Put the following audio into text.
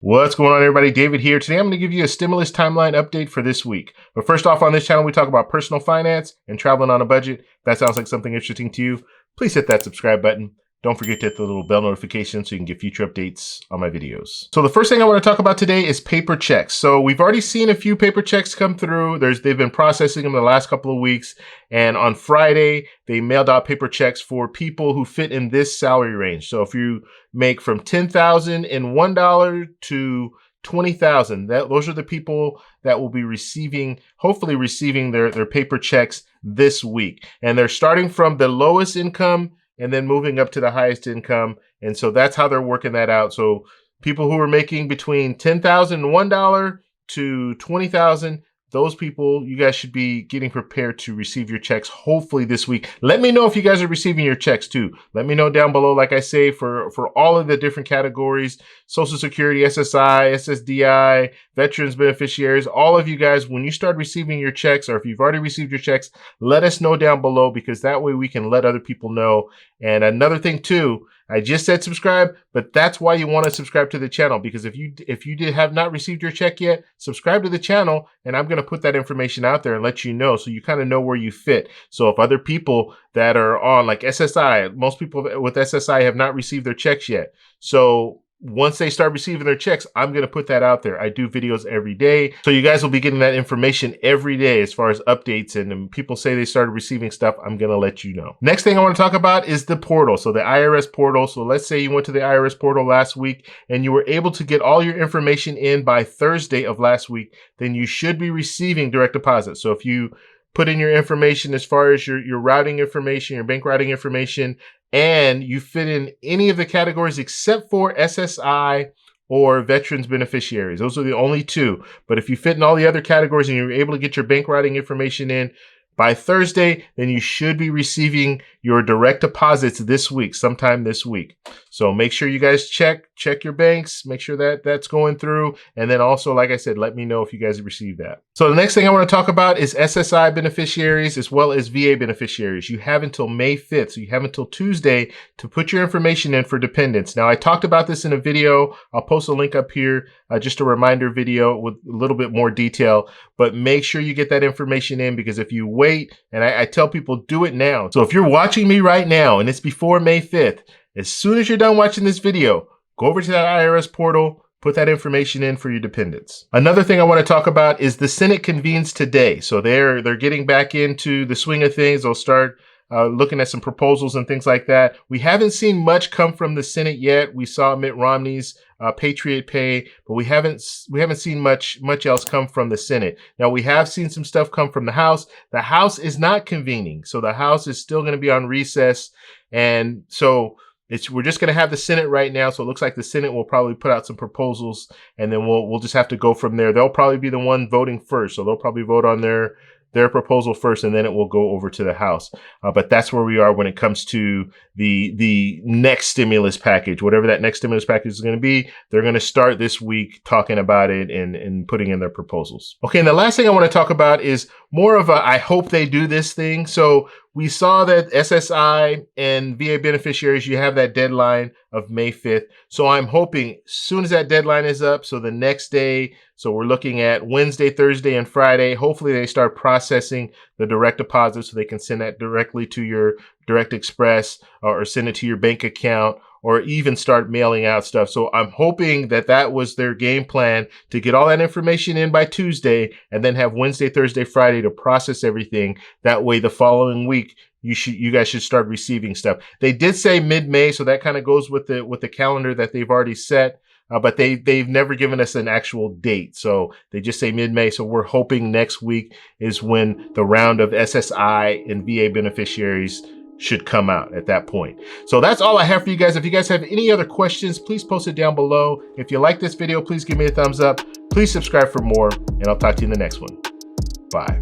What's going on, everybody? David here. Today I'm going to give you a stimulus timeline update for this week. But first off, on this channel, we talk about personal finance and traveling on a budget. If that sounds like something interesting to you, please hit that subscribe button. Don't forget to hit the little bell notification so you can get future updates on my videos. So the first thing I want to talk about today is paper checks. So we've already seen a few paper checks come through. They've been processing them the last couple of weeks. And on Friday, they mailed out paper checks for people who fit in this salary range. So if you make from $10,001 to $20,000, those are the people that will be hopefully receiving their paper checks this week. And they're starting from the lowest income and then moving up to the highest income. And so that's how they're working that out. So people who are making between $10,001 to $20,000, those people, you guys should be getting prepared to receive your checks hopefully this week. Let me know if you guys are receiving your checks too. Let me know down below, like I say, for all of the different categories: Social Security, SSI, SSDI, veterans beneficiaries, all of you guys, when you start receiving your checks, or if you've already received your checks, let us know down below, because that way we can let other people know. And another thing too, I just said subscribe, but that's why you want to subscribe to the channel, because if you have not received your check yet, subscribe to the channel, and I'm going to put that information out there and let you know, so you kind of know where you fit. So if other people that are on like SSI, most people with SSI have not received their checks yet. So once they start receiving their checks, I'm going to put that out there. I do videos every day, so you guys will be getting that information every day as far as updates. And when people say they started receiving stuff, I'm going to let you know. Next thing I want to talk about is the portal. So the IRS portal. So let's say you went to the IRS portal last week and you were able to get all your information in by Thursday of last week, then you should be receiving direct deposit. So if you put in your information as far as your routing information, your bank routing information, and you fit in any of the categories except for SSI or veterans beneficiaries. Those are the only two. But if you fit in all the other categories and you're able to get your bank routing information in by Thursday, then you should be receiving your direct deposits this week, sometime this week. So make sure you guys check your banks, make sure that that's going through. And then also, like I said, let me know if you guys have received that. So the next thing I want to talk about is SSI beneficiaries as well as VA beneficiaries. You have until May 5th. So you have until Tuesday to put your information in for dependents. Now, I talked about this in a video. I'll post a link up here, just a reminder video with a little bit more detail, but make sure you get that information in, because if you wait, and I tell people, do it now. So if you're watching me right now and it's before May 5th, as soon as you're done watching this video, go over to that IRS portal, put that information in for your dependents. Another thing I want to talk about is the Senate convenes today. So they're getting back into the swing of things. They'll start looking at some proposals and things like that. We haven't seen much come from the Senate yet. We saw Mitt Romney's Patriot Pay, but we haven't seen much else come from the Senate. Now, we have seen some stuff come from the House. The House is not convening, so the House is still going to be on recess, and so we're just going to have the Senate right now. So it looks like the Senate will probably put out some proposals, and then we'll just have to go from there. They'll probably be the one voting first, so they'll probably vote on their proposal first, and then it will go over to the House. But that's where we are when it comes to the next stimulus package. Whatever that next stimulus package is going to be, they're going to start this week talking about it and putting in their proposals. Okay, and the last thing I want to talk about is more of a I hope they do this thing. So we saw that SSI and VA beneficiaries, you have that deadline of May 5th. So I'm hoping as soon as that deadline is up, so the next day, so we're looking at Wednesday, Thursday, and Friday, hopefully they start processing the direct deposit so they can send that directly to your Direct Express, or send it to your bank account, or even start mailing out stuff. So I'm hoping that was their game plan, to get all that information in by Tuesday and then have Wednesday, Thursday, Friday to process everything. That way the following week, you guys should start receiving stuff. They did say mid-May, so that kind of goes with the calendar that they've already set. But they've never given us an actual date. So they just say mid-May. So we're hoping next week is when the round of SSI and VA beneficiaries should come out at that point. So that's all I have for you guys. If you guys have any other questions, please post it down below. If you like this video, please give me a thumbs up. Please subscribe for more, and I'll talk to you in the next one. Bye.